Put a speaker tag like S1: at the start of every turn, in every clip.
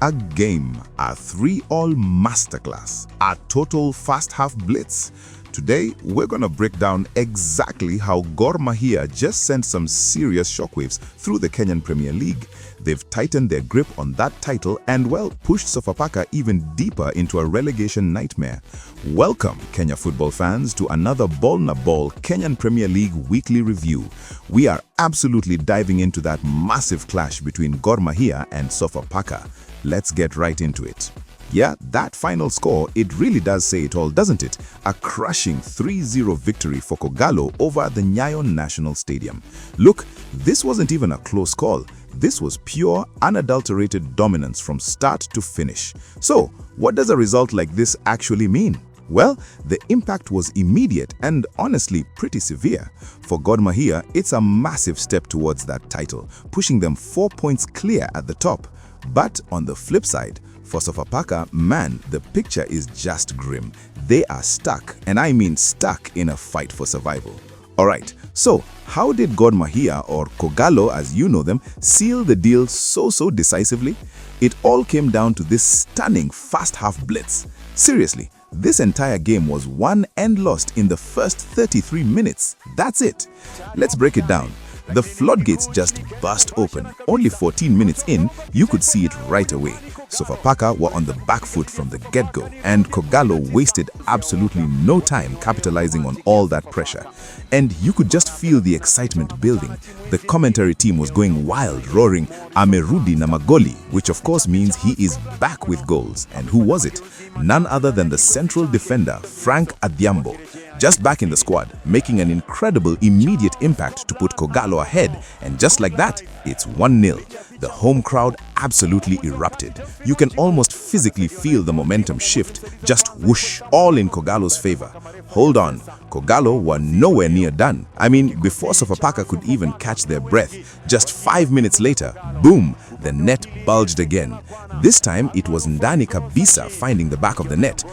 S1: A game, a 3-all masterclass, a total fast half blitz. Today, we're going to break down exactly how Gor Mahia just sent some serious shockwaves through the Kenyan Premier League. They've tightened their grip on that title and, well, pushed Sofapaka even deeper into a relegation nightmare. Welcome, Kenya football fans, to another Ball na Ball Kenyan Premier League weekly review. We are absolutely diving into that massive clash between Gor Mahia and Sofapaka. Let's get right into it. Yeah, that final score, it really does say it all, doesn't it? A crushing 3-0 victory for Kogalo over the Nyayo National Stadium. Look, this wasn't even a close call. This was pure, unadulterated dominance from start to finish. So, what does a result like this actually mean? Well, the impact was immediate and honestly pretty severe. For Gor Mahia, it's a massive step towards that title, pushing them 4 points clear at the top. But on the flip side, for Sofapaka, man, the picture is just grim. They are stuck, and I mean stuck, in a fight for survival. Alright, so how did Gor Mahia, or Kogalo as you know them, seal the deal so decisively? It all came down to this stunning fast half blitz. Seriously, this entire game was won and lost in the first 33 minutes. That's it. Let's break it down. The floodgates just burst open. Only 14 minutes in, you could see it right away. Sofapaka were on the back foot from the get-go, and Kogalo wasted absolutely no time capitalizing on all that pressure. And you could just feel the excitement building. The commentary team was going wild, roaring "Amerudi na magoli," which of course means he is back with goals. And who was it? None other than the central defender, Frank Adhiambo. Just back in the squad, making an incredible immediate impact to put Kogalo ahead, and just like that, it's 1-0. The home crowd absolutely erupted. You can almost physically feel the momentum shift, just whoosh, all in Kogalo's favor. Hold on, Kogalo were nowhere near done. I mean, before Sofapaka could even catch their breath, just 5 minutes later, boom, the net bulged again. This time, it was Ndani Kabisa finding the back of the net,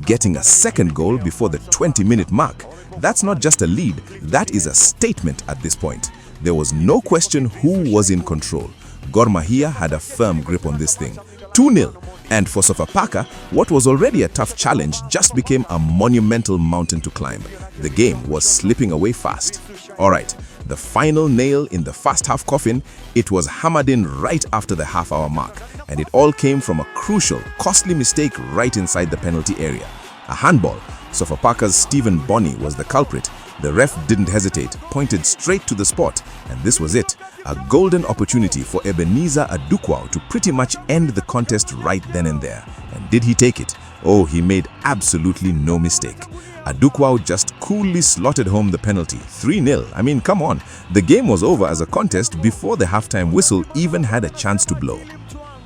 S1: getting a second goal before the 20-minute mark. That's not just a lead, that is a statement at this point. There was no question who was in control. Gor Mahia had a firm grip on this thing. 2-0. And for Sofapaka, what was already a tough challenge just became a monumental mountain to climb. The game was slipping away fast. Alright, the final nail in the first half coffin, it was hammered in right after the half-hour mark. And it all came from a crucial, costly mistake right inside the penalty area. A handball. Sofapaka's Stephen Bonney was the culprit. The ref didn't hesitate, pointed straight to the spot, and this was it. A golden opportunity for Ebenezer Adukwao to pretty much end the contest right then and there. And did he take it? Oh, he made absolutely no mistake. Adukwao just coolly slotted home the penalty, 3-0. I mean, come on. The game was over as a contest before the halftime whistle even had a chance to blow.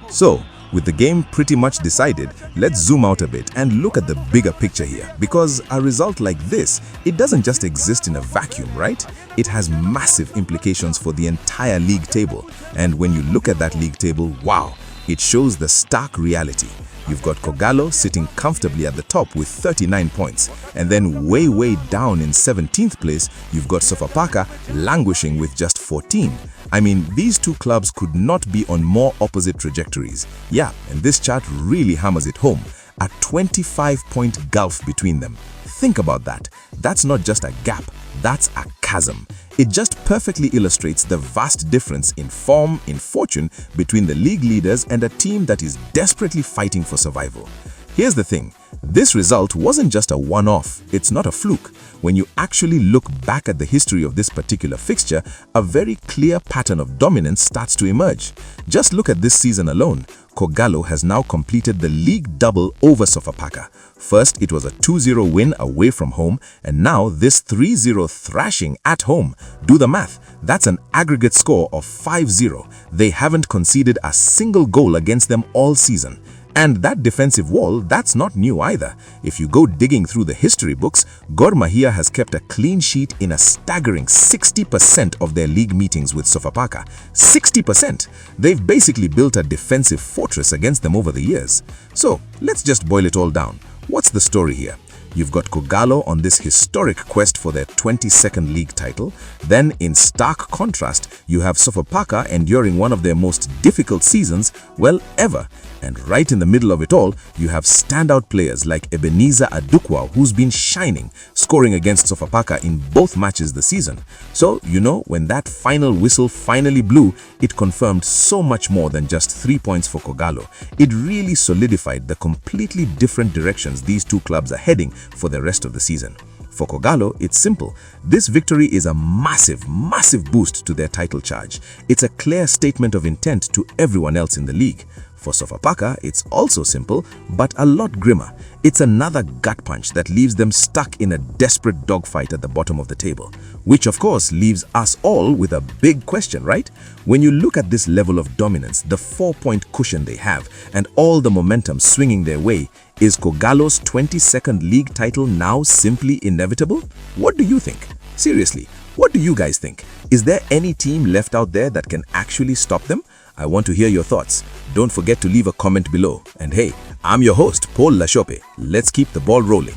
S1: So, with the game pretty much decided, let's zoom out a bit and look at the bigger picture here, because a result like this, it doesn't just exist in a vacuum, right? It has massive implications for the entire league table. And when you look at that league table, wow, it shows the stark reality. You've got Kogalo sitting comfortably at the top with 39 points, and then way down in 17th place, you've got Sofapaka languishing with just 14. I mean, these two clubs could not be on more opposite trajectories. Yeah, and this chart really hammers it home. A 25-point gulf between them. Think about that. That's not just a gap, that's a chasm. It just perfectly illustrates the vast difference in form, in fortune, between the league leaders and a team that is desperately fighting for survival. Here's the thing, this result wasn't just a one-off, it's not a fluke. When you actually look back at the history of this particular fixture, a very clear pattern of dominance starts to emerge. Just look at this season alone. Kogalo has now completed the league double over Sofapaka. First, it was a 2-0 win away from home, and now this 3-0 thrashing at home. Do the math, that's an aggregate score of 5-0. They haven't conceded a single goal against them all season. And that defensive wall, that's not new either. If you go digging through the history books, Gor Mahia has kept a clean sheet in a staggering 60% of their league meetings with Sofapaka. 60%! They've basically built a defensive fortress against them over the years. So, let's just boil it all down. What's the story here?
S2: you've got Kogalo on this historic quest for their 22nd league title. Then, in stark contrast, you have Sofapaka enduring one of their most difficult seasons, well, ever. And right in the middle of it all, you have standout players like Ebenezer Adukwa, who's been shining, scoring against Sofapaka in both matches this season. So, when that final whistle finally blew, it confirmed so much more than just 3 points for Kogalo. It really solidified the completely different directions these two clubs are heading for the rest of the season. For Kogalo, it's simple. This victory is a massive, massive boost to their title charge. It's a clear statement of intent to everyone else in the league. For Sofapaka, it's also simple, but a lot grimmer. It's another gut punch that leaves them stuck in a desperate dogfight at the bottom of the table. Which, of course, leaves us all with a big question, right? When you look at this level of dominance, the 4-point cushion they have, and all the momentum swinging their way, is Kogalo's 22nd league title now simply inevitable? What do you think? Seriously, what do you guys think? Is there any team left out there that can actually stop them? I want to hear your thoughts. Don't forget to leave a comment below. And hey, I'm your host, Paul Lashope. Let's keep the ball rolling.